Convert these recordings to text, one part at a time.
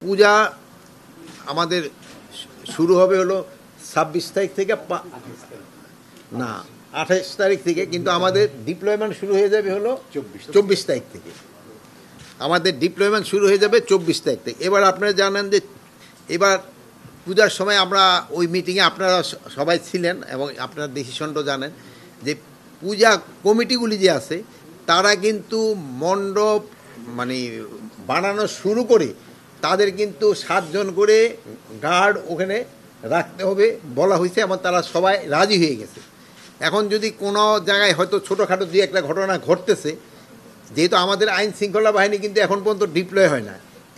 পূজা আমাদের শুরু হবে হলো 26 তারিখ থেকে না 28 তারিখ থেকে, কিন্তু আমাদের ডিপ্লয়মেন্ট শুরু হয়ে যাবে হলো 24 তারিখ থেকে। আমাদের ডিপ্লয়মেন্ট শুরু হয়ে যাবে 24 তারিখ থেকে। এবার আপনারা জানেন যে এবার পূজার সময় আমরা ওই মিটিংয়ে আপনারা সবাই ছিলেন এবং আপনারা ডিসিশনটা জানেন যে পূজা কমিটিগুলি যে আছে তারা কিন্তু মণ্ডপ মানে বানানো শুরু করে তাদের কিন্তু 7 জন করে গার্ড ওখানে রাখতে হবে বলা হয়েছে এবং তারা সবাই রাজি হয়ে গেছে। এখন যদি কোনো জায়গায় হয়তো ছোটোখাটো দিয়ে একটা ঘটনা ঘটতেছে, যেহেতু আমাদের আইন শৃঙ্খলা বাহিনী কিন্তু এখন পর্যন্ত ডিপ্লয় হয় না,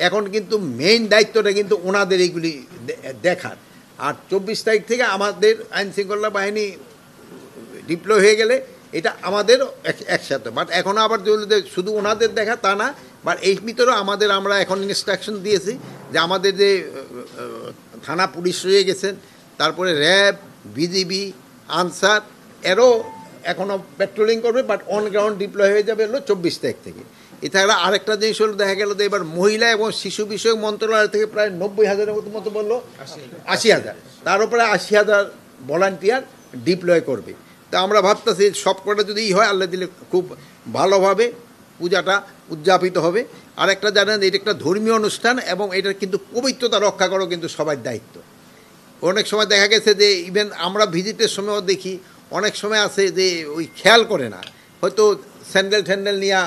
এখন কিন্তু মেইন দায়িত্বটা কিন্তু ওনাদের এইগুলি দেখার। আর 24 তারিখ থেকে আমাদের আইন শৃঙ্খলা বাহিনী ডিপ্লয় হয়ে গেলে এটা আমাদের একসাথে, বাট এখন আবার শুধু ওনাদের দেখা তা না, বাট এই ভিতরেও আমরা এখন ইনস্ট্রাকশন দিয়েছি যে আমাদের যে থানা পুলিশ রয়ে গেছেন, তারপরে র্যাব, বিজিবি, আনসার এরও এখনও পেট্রোলিং করবে, বাট অন গ্রাউন্ড ডিপ্লয় হয়ে যাবে হলো 24 তারিখ থেকে। এছাড়া আরেকটা জিনিস হলো দেখা গেল যে এবার মহিলা এবং শিশু বিষয়ক মন্ত্রণালয় থেকে প্রায় 90,000-এর মতো বললো 80,000, তার উপরে 80,000 ভলান্টিয়ার ডিপ্লয় করবে। তা আমরা ভাবতেছি সবকটা যদি হয় আল্লাহ দিলে খুব ভালোভাবে পূজাটা উদযাপিত হবে। আর একটা জানেন এটা একটা ধর্মীয় অনুষ্ঠান এবং এটার কিন্তু পবিত্রতা রক্ষা করা কিন্তু সবার দায়িত্ব। অনেক সময় দেখা গেছে যে ইভেন আমরা ভিজিটের সময়ও দেখি অনেক সময় আছে যে ওই খেয়াল করে না, হয়তো স্যান্ডেল নিয়ে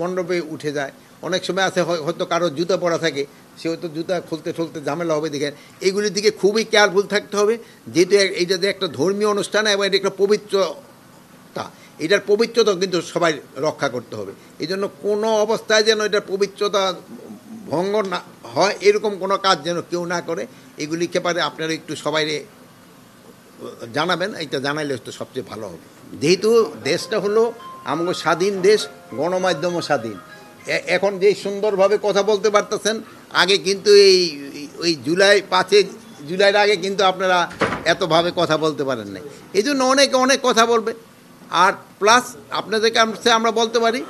মণ্ডপে উঠে যায়। অনেক সময় আছে হয়তো কারো জুতা পরা থাকে, সে হয়তো জুতা খুলতে ঝামেলা হবে। দেখেন এগুলির দিকে খুবই কেয়ারফুল থাকতে হবে, যেহেতু এইটা যে একটা ধর্মীয় অনুষ্ঠান এবং এটা একটা পবিত্রতা, এটার পবিত্রতা কিন্তু সবাই রক্ষা করতে হবে। এই জন্য কোনো অবস্থায় যেন এটার পবিত্রতা ভঙ্গ না হয় এরকম কোনো কাজ যেন কেউ না করে, এগুলিকে পারে আপনারা একটু সবাই জানাবেন। এটা জানাইলে তো সবচেয়ে ভালো হবে। যেহেতু দেশটা হলো আমাদের স্বাধীন দেশ, গণমাধ্যমও স্বাধীন, এখন যে সুন্দরভাবে কথা বলতে পারতেছেন, আগে কিন্তু ওই 5 জুলাইয়ের আগে কিন্তু আপনারা এতভাবে কথা বলতে পারেন নাই। এই জন্য অনেক কথা বলবে। আর প্লাস আপনাদেরকে আমরা বলতে পারি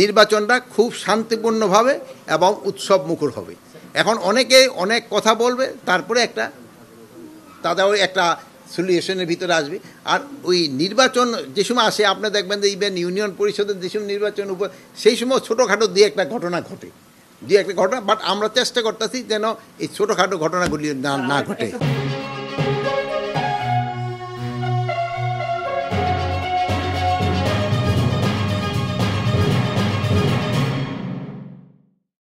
নির্বাচনটা খুব শান্তিপূর্ণভাবে এবং উৎসব মুখর হবে। এখন অনেকে অনেক কথা বলবে, তারপরে তাদের ওই একটা সলিউশনের ভিতরে আসবে। আর ওই নির্বাচন যে সময় আসে আপনি দেখবেন যে ইভেন ইউনিয়ন পরিষদের যে সময় নির্বাচন উপর সেই সময় ছোটোখাটো দিয়ে একটা ঘটনা ঘটে, বাট আমরা চেষ্টা করতেছি যেন এই ছোটোখাটো ঘটনাগুলি না ঘটে।